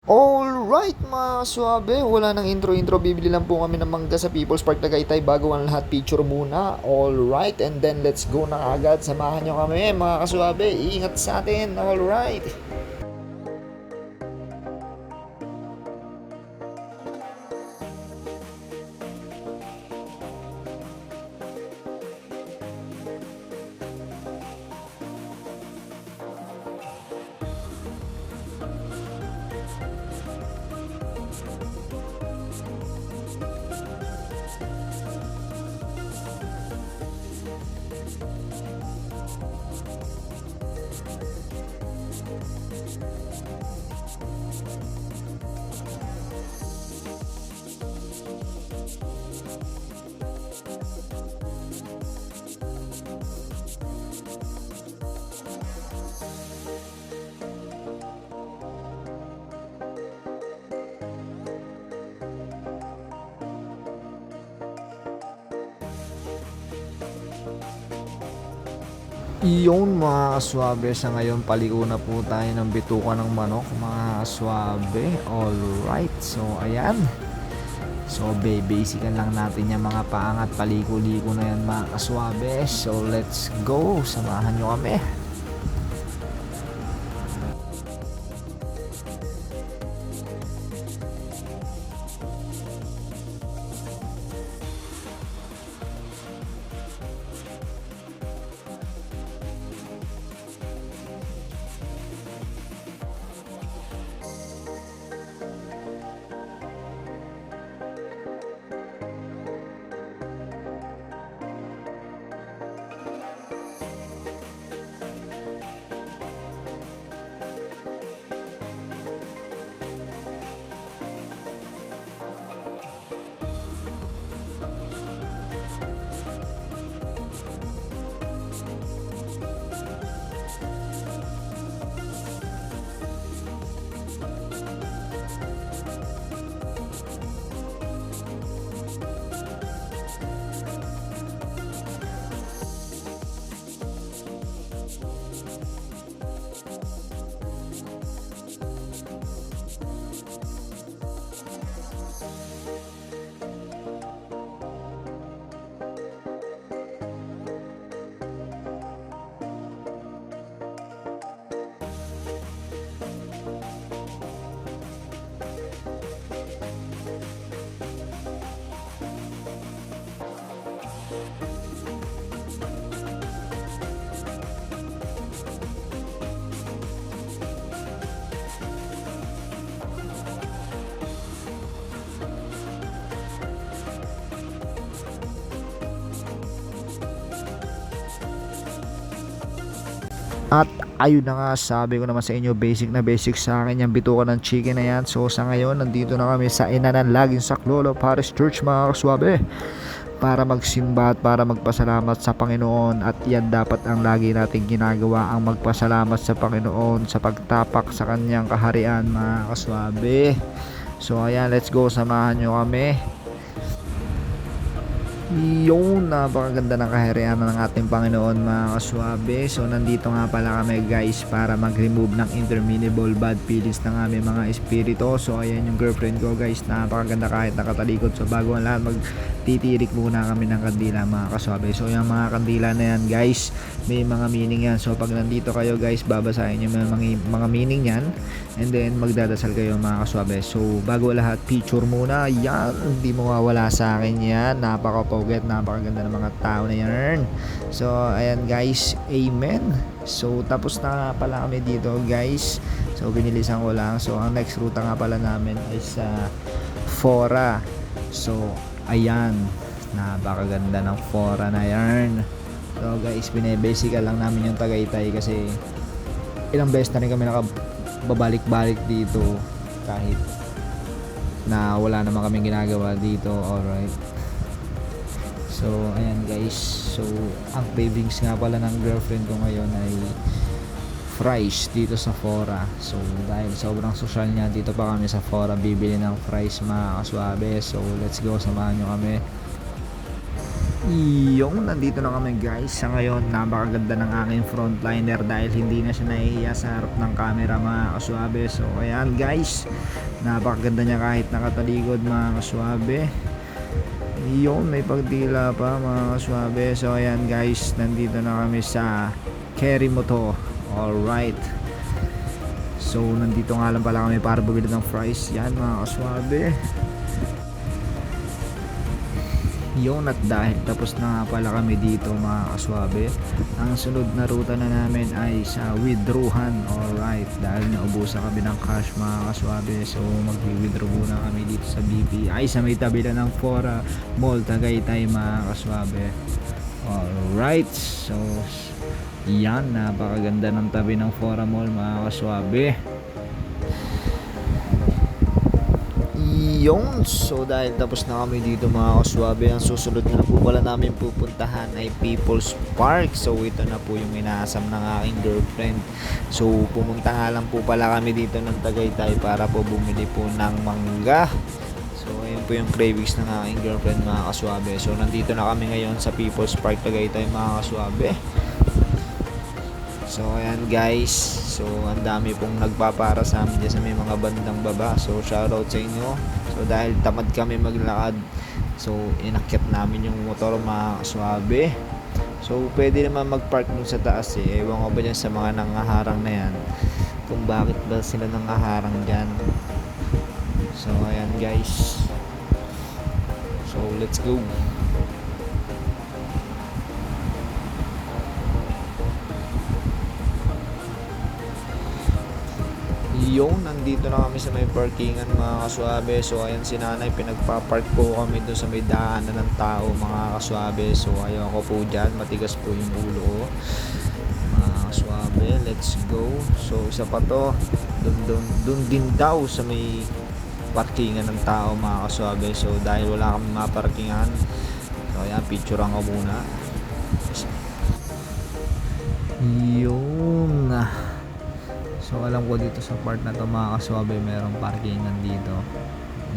Alright mga swabe, wala nang intro-intro, bibili lang po kami ng mangga sa People's Park Tagaytay bago ang lahat, picture muna. Alright, and then let's go na agad, samahan nyo kami mga kaswabe, ingat sa atin, alright. Iyon mga kaswabe, sa ngayon paliko na po tayo ng bituka ng manok mga kaswabe. Alright, so ayan. So basican lang natin yung mga paangat, paliko-liko na yan mga kaswabe. So let's go, samahan nyo kami. At ayun na nga, sabi ko naman sa inyo, basic na basic sa akin yung bituka ng chicken na yan. So sa ngayon, nandito na kami sa Inanan Laging Saklolo Parish Church mga kaswabe, para magsimba at para magpasalamat sa Panginoon. At yan dapat ang lagi nating ginagawa, ang magpasalamat sa Panginoon sa pagtapak sa kanyang kaharian mga kaswabe. So ayan, let's go, samahan nyo kami. Yung napakaganda ng kaharian ng ating Panginoon mga kaswabe. So nandito nga pala kami guys para mag-remove ng interminable bad feelings ng aming mga espiritu. So ayan yung girlfriend ko guys, napakaganda kahit nakatalikod. So bago ang lahat, magtitirik muna kami ng kandila mga kaswabe. So yung mga kandila na yan guys, may mga meaning yan. So pag nandito kayo guys, babasahin yung mga meaning yan, and then magdadasal kayo mga kaswabe. So bago lahat, picture muna. Yan, hindi mo mawala sa akin yan. Napakaganda ng mga tao na yan. So ayan guys, amen. So tapos na pala kami dito guys. So binilisan ko lang. So ang next ruta nga pala namin ay sa Fora. So ayan, napakaganda ng Fora na yan. So guys, binebasical lang namin yung Tagaytay kasi ilang beses na rin kami nakababalik-balik dito kahit na wala naman kaming ginagawa dito. Alright, so ayan guys, so ang cravings nga pala ng girlfriend ko ngayon ay fries dito sa Fora. So dahil sobrang social niya, dito pa kami sa Fora bibili ng fries mga kaswabe. So let's go, samahan nyo kami. Yung nandito na kami guys. Sa ngayon, napakaganda ng aking frontliner dahil hindi na siya nahihiya sa harap ng camera mga kaswabe. So ayan guys, napakaganda niya kahit nakatalikod mga kaswabe. Yung may pagdila pa mga kaswabe. So ayan guys, nandito na kami sa Kerry Moto. Alright. So nandito nga lang pala kami para bumili ng fries. Yan mga kaswabe. Yun, at dahil tapos na nga pala kami dito mga kaswabe, ang sunod na ruta na namin ay sa withdrawhan. Alright, dahil naubusan kami ng cash mga kaswabe, so mag-withdraw muna kami dito sa BP ay sa may tabi na ng Fora Mall Tagaytay mga kaswabe. Alright, so yan, napakaganda ng tabi ng Fora Mall mga kaswabe. Yung, so dahil tapos na kami dito mga kaswabe, ang susunod na po pala namin pupuntahan ay People's Park. So ito na po yung inaasam ng aking girlfriend. So pumunta nga lang po pala kami dito ng Tagaytay para po bumili po ng mangga. So ayun po yung cravings ng aking girlfriend mga kaswabe. So nandito na kami ngayon sa People's Park Tagaytay mga kaswabe. So ayan guys, so ang dami pong nagpapara sa amin dyan sa may mga bandang baba. So shoutout sa inyo. So dahil tamad kami maglakad, so inakyat namin yung motor mga kaswabe. So pwede naman mag-park dun sa taas eh. Ewan ko ba dyan sa mga nangaharang na yan, kung bakit ba sila nangaharang dyan. So ayan guys, so let's go. Yung nandito na kami sa may parkingan mga kaswabe. So ayan si nanay, pinagpapark po kami doon sa may daanan ng tao mga kaswabe. So ayoko po dyan, matigas po yung ulo ko mga kaswabe. Let's go. So isa pa to, dun din daw sa may parkingan ng tao mga kaswabe. So dahil wala kami maparkingan, so ayan, picturean ko muna. Yung so alam ko dito sa part na to mga kaswabe, merong parkingan dito.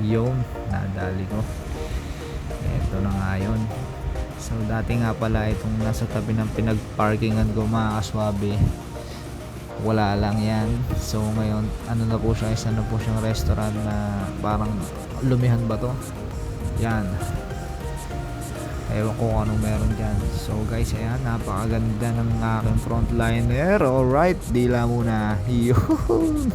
Yung nadali ko, eto na nga yun. So dati nga pala itong nasa tabi ng pinagparkingan ko mga kaswabe, wala lang yan. So ngayon ano na po siya, isa na po siyang restaurant na parang lumihan ba to, yan, ewan ko kung anong meron dyan. So guys, ayan, napakaganda ng aking frontliner. Alright, dila muna. Yun.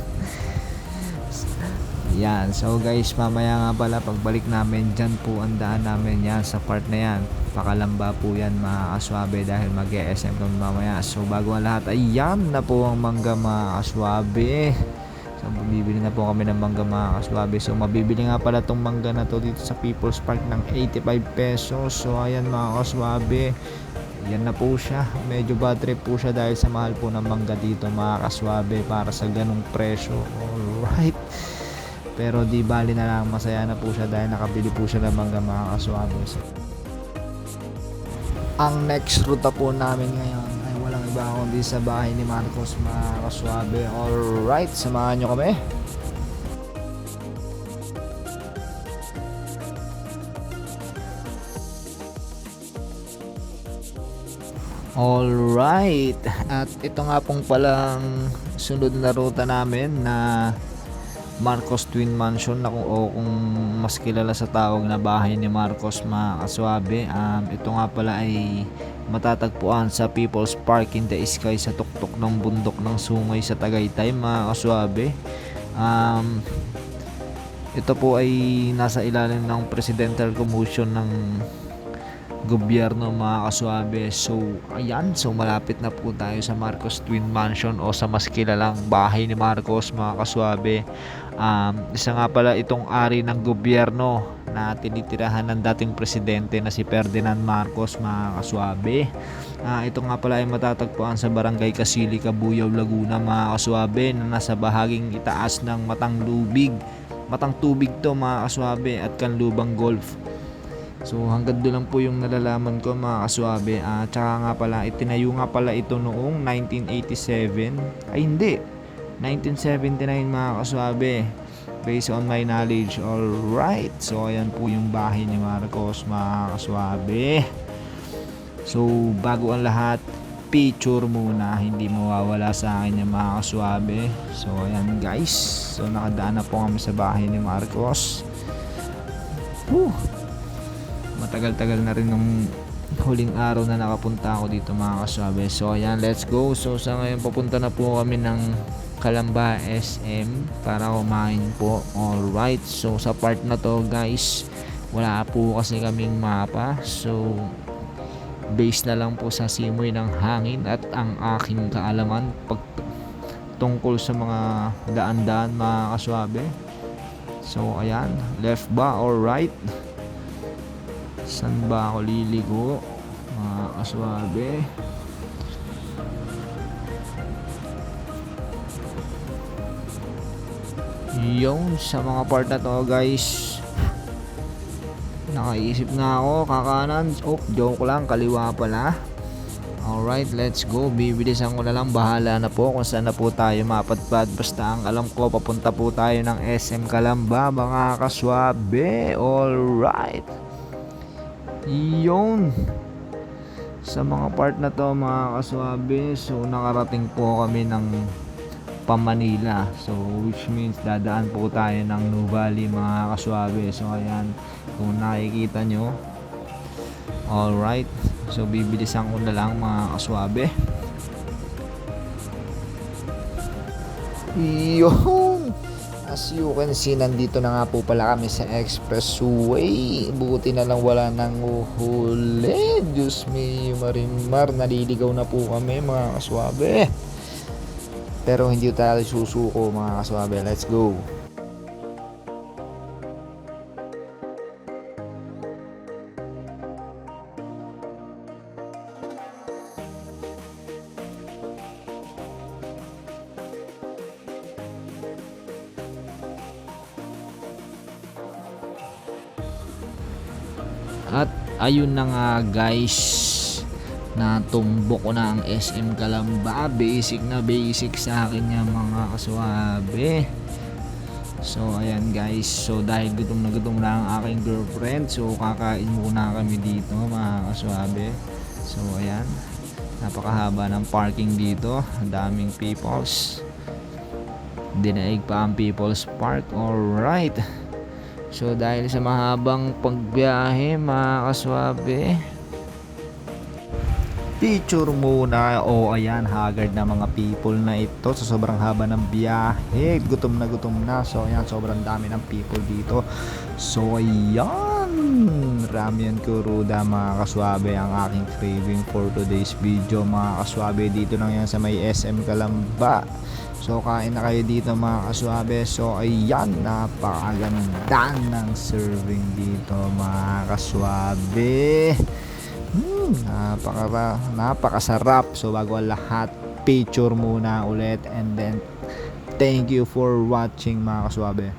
Yan, so guys, mamaya nga pala pagbalik namin, dyan po ang daan namin yan sa part na yan. Pakalamba po yan mga kaswabe dahil mag-SM kami mamaya. So bago ang lahat, ayan na po ang mangga mga kaswabe. So bibili na po kami ng mangga mga kaswabe. So mabibili nga pala tong mangga na to dito sa People's Park ng 85 pesos. So ayan mga kaswabe, yan na po siya. Medyo bad trip po siya dahil sa mahal po ng mangga dito mga kaswabe para sa ganung presyo. Alright, pero di bali na lang, masaya na po siya dahil nakabili po siya ng mangga mga kaswabe. So, ang next ruta po namin ngayon ay walang iba kundi sa bahay ni Marcos mga kaswabe. Alright, samahan nyo kami. Alright, at ito nga pong palang sunod na ruta namin na Marcos Twin Mansion, na kung mas kilala sa tawag na bahay ni Marcos mga kaswabe. Ito nga pala ay matatagpuan sa People's Park in the Sky sa tuktok ng bundok ng Sungay sa Tagaytay mga kaswabe. Ito po ay nasa ilalim ng Presidential Commission ng gobyerno mga kaswabe. So ayan, so malapit na po tayo sa Marcos Twin Mansion o sa mas kilalang bahay ni Marcos mga kaswabe. Isa nga pala itong ari ng gobyerno na tinitirahan ng dating presidente na si Ferdinand Marcos mga kaswabe. Ito nga pala ay matatagpuan sa Barangay Kasili, Cabuyao, Laguna mga kaswabe, na nasa bahaging itaas ng Matang Tubig to mga kaswabe at Kanlubang Golf. So hanggang doon lang po yung nalalaman ko mga kaswabe. Tsaka nga pala, itinayo nga pala ito noong 1987. Ay hindi, 1979 mga kaswabe, based on my knowledge. Alright, so ayan po yung bahay ni Marcos mga kaswabe. So bago ang lahat, picture muna, hindi mawawala sa akin yung mga kaswabe. So ayan guys, so nakadaan na po kami sa bahay ni Marcos. Matagal-tagal na rin nung huling araw na nakapunta ako dito mga kaswabe. So ayan, let's go. So sa ngayon papunta na po kami ng Calamba SM para kumain po. Alright, so sa part na to guys, wala po kasi kaming mapa. So based na lang po sa simoy ng hangin at ang aking kaalaman tungkol sa mga daan-daan mga kaswabe. So ayan, left ba or right? Saan ba ako liligo mga kaswabe? Yung sa mga part na to guys, nakaisip na ako, kakanan. Joke lang, kaliwa pala. Alright, let's go. Bibilisan ko na lang, bahala na po kung saan na po tayo mapadpad. Basta ang alam ko, papunta po tayo ng SM Calamba mga kaswabe. Alright, yun. Sa mga part na to mga kaswabe, so nakarating po kami ng Manila. So which means dadaan po tayo ng Nuvali mga kaswabe. So ayan, kung nakikita nyo. Alright, so bibilisan ko na lang mga kaswabe. Yun, as you can see, nandito na nga po pala kami sa expressway. Buti na lang wala nang uhuli. Diyos me, marimar, naliligaw na po kami mga kaswabe. Pero hindi tayo susuko mga kaswabe. Let's go. At ayun na nga guys, natumbok ko na ang SM Calamba. Basic na basic sa akin yung mga kaswabe. So ayan guys, so dahil gutom na ang aking girlfriend, so kakain muna kami dito mga kaswabe. So ayan, napakahaba ng parking dito, ang daming peoples, dinaig pa ang People's Park. Alright, so dahil sa mahabang pagbiyahe mga kaswabe, picture muna. Ayan, haggard na mga people na ito sa sobrang haba ng biyahe. Gutom na. So ayan, sobrang dami ng people dito. So ayan, Ramyun Kuruda mga kaswabe ang aking craving for today's video mga kaswabe. Dito lang yan sa may SM Calamba. So kain na kayo dito mga kaswabe. So ayan, napakaganda ng serving dito mga kaswabe. Napakasarap. So bago ang lahat, picture muna ulit, and then thank you for watching mga kaswabe.